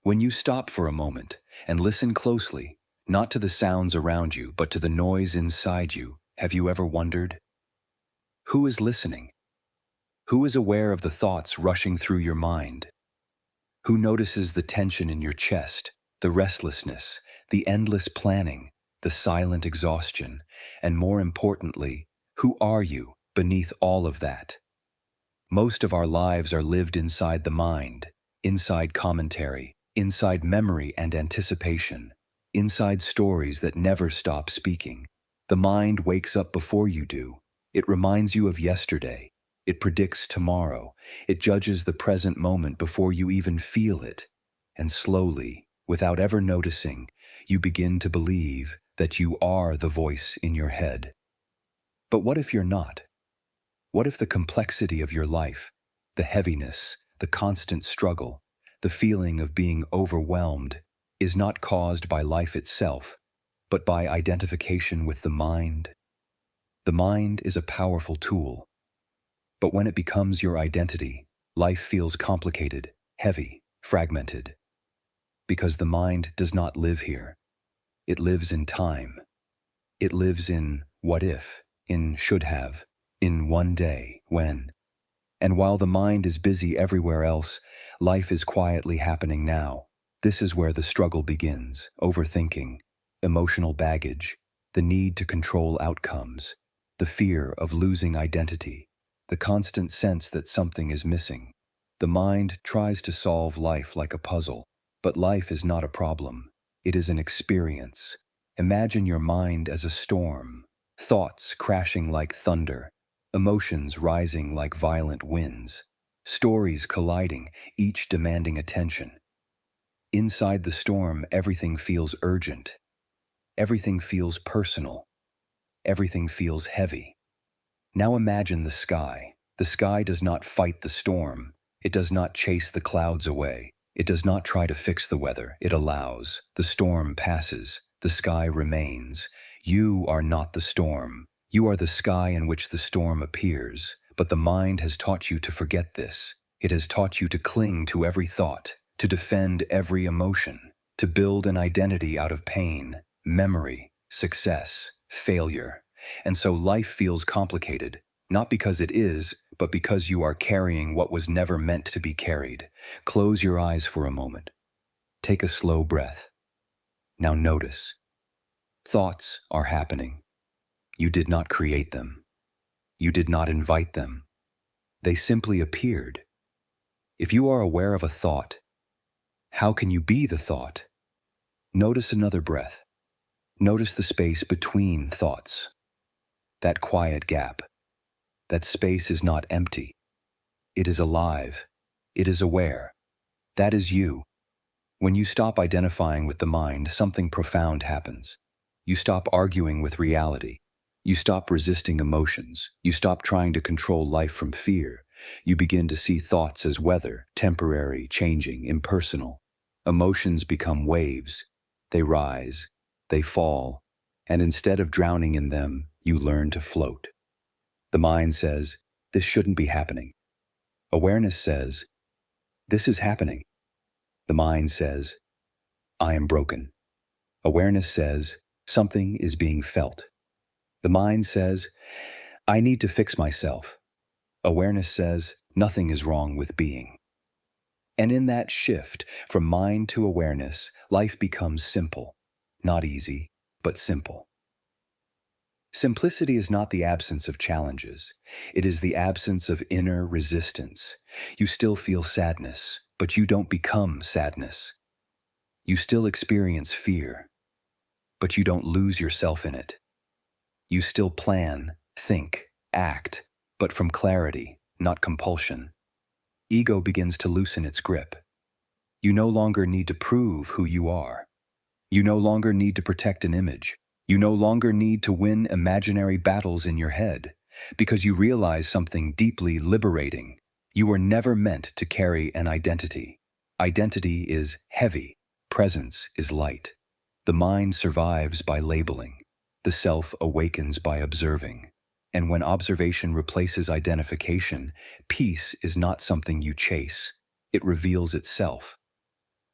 When you stop for a moment and listen closely, not to the sounds around you, but to the noise inside you, have you ever wondered, who is listening? Who is aware of the thoughts rushing through your mind? Who notices the tension in your chest, the restlessness, the endless planning, the silent exhaustion, and more importantly, who are you beneath all of that? Most of our lives are lived inside the mind, inside commentary, inside memory and anticipation, inside stories that never stop speaking. The mind wakes up before you do. It reminds you of yesterday. It predicts tomorrow. It judges the present moment before you even feel it. And slowly, without ever noticing, you begin to believe that you are the voice in your head. But what if you're not? What if the complexity of your life, the heaviness, the constant struggle, the feeling of being overwhelmed, is not caused by life itself, but by identification with the mind? The mind is a powerful tool. But when it becomes your identity, life feels complicated, heavy, fragmented. Because the mind does not live here. It lives in time. It lives in what if, in should have, in one day, when. And while the mind is busy everywhere else, life is quietly happening now. This is where the struggle begins: overthinking, emotional baggage, the need to control outcomes, the fear of losing identity, the constant sense that something is missing. The mind tries to solve life like a puzzle, but life is not a problem. It is an experience. Imagine your mind as a storm, thoughts crashing like thunder, emotions rising like violent winds, stories colliding, each demanding attention. Inside the storm, everything feels urgent. Everything feels personal. Everything feels heavy. Now imagine the sky. The sky does not fight the storm. It does not chase the clouds away. It does not try to fix the weather. It allows. The storm passes. The sky remains. You are not the storm. You are the sky in which the storm appears. But the mind has taught you to forget this. It has taught you to cling to every thought, to defend every emotion, to build an identity out of pain, memory, success, failure. And so life feels complicated, not because it is, but because you are carrying what was never meant to be carried. Close your eyes for a moment. Take a slow breath. Now notice. Thoughts are happening. You did not create them. You did not invite them. They simply appeared. If you are aware of a thought, how can you be the thought? Notice another breath. Notice the space between thoughts. That quiet gap. That space is not empty. It is alive. It is aware. That is you. When you stop identifying with the mind, something profound happens. You stop arguing with reality. You stop resisting emotions. You stop trying to control life from fear. You begin to see thoughts as weather, temporary, changing, impersonal. Emotions become waves. They rise, they fall, and instead of drowning in them, you learn to float. The mind says, this shouldn't be happening. Awareness says, this is happening. The mind says, I am broken. Awareness says, something is being felt. The mind says, I need to fix myself. Awareness says, nothing is wrong with being. And in that shift from mind to awareness, life becomes simple. Not easy, but simple. Simplicity is not the absence of challenges. It is the absence of inner resistance. You still feel sadness, but you don't become sadness. You still experience fear, but you don't lose yourself in it. You still plan, think, act, but from clarity, not compulsion. Ego begins to loosen its grip. You no longer need to prove who you are. You no longer need to protect an image. You no longer need to win imaginary battles in your head, because you realize something deeply liberating. You were never meant to carry an identity. Identity is heavy. Presence is light. The mind survives by labeling. The self awakens by observing. And when observation replaces identification, peace is not something you chase. It reveals itself.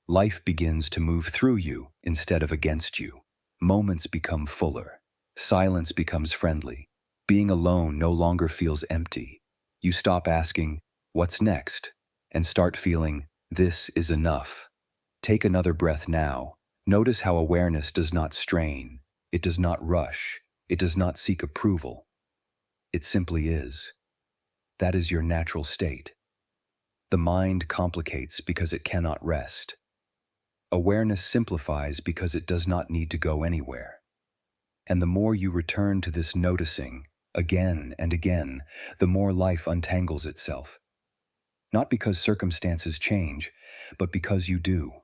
Life begins to move through you instead of against you. Moments become fuller. Silence becomes friendly. Being alone no longer feels empty. You stop asking, "What's next?" and start feeling, "This is enough." Take another breath now. Notice how awareness does not strain. It does not rush. It does not seek approval. It simply is. That is your natural state. The mind complicates because it cannot rest. Awareness simplifies because it does not need to go anywhere. And the more you return to this noticing, again and again, the more life untangles itself. Not because circumstances change, but because you do.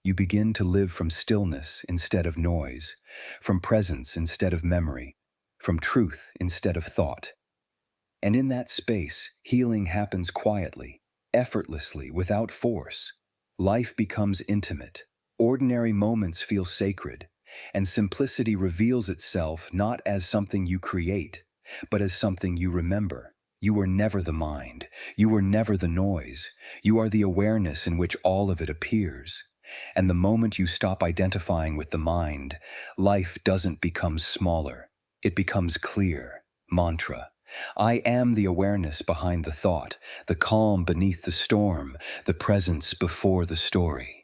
You begin to live from stillness instead of noise, from presence instead of memory, from truth instead of thought. And in that space, healing happens quietly, effortlessly, without force. Life becomes intimate. Ordinary moments feel sacred, and simplicity reveals itself not as something you create, but as something you remember. You were never the mind. You were never the noise. You are the awareness in which all of it appears. And the moment you stop identifying with the mind, life doesn't become smaller. It becomes clear. Mantra. I am the awareness behind the thought, the calm beneath the storm, the presence before the story.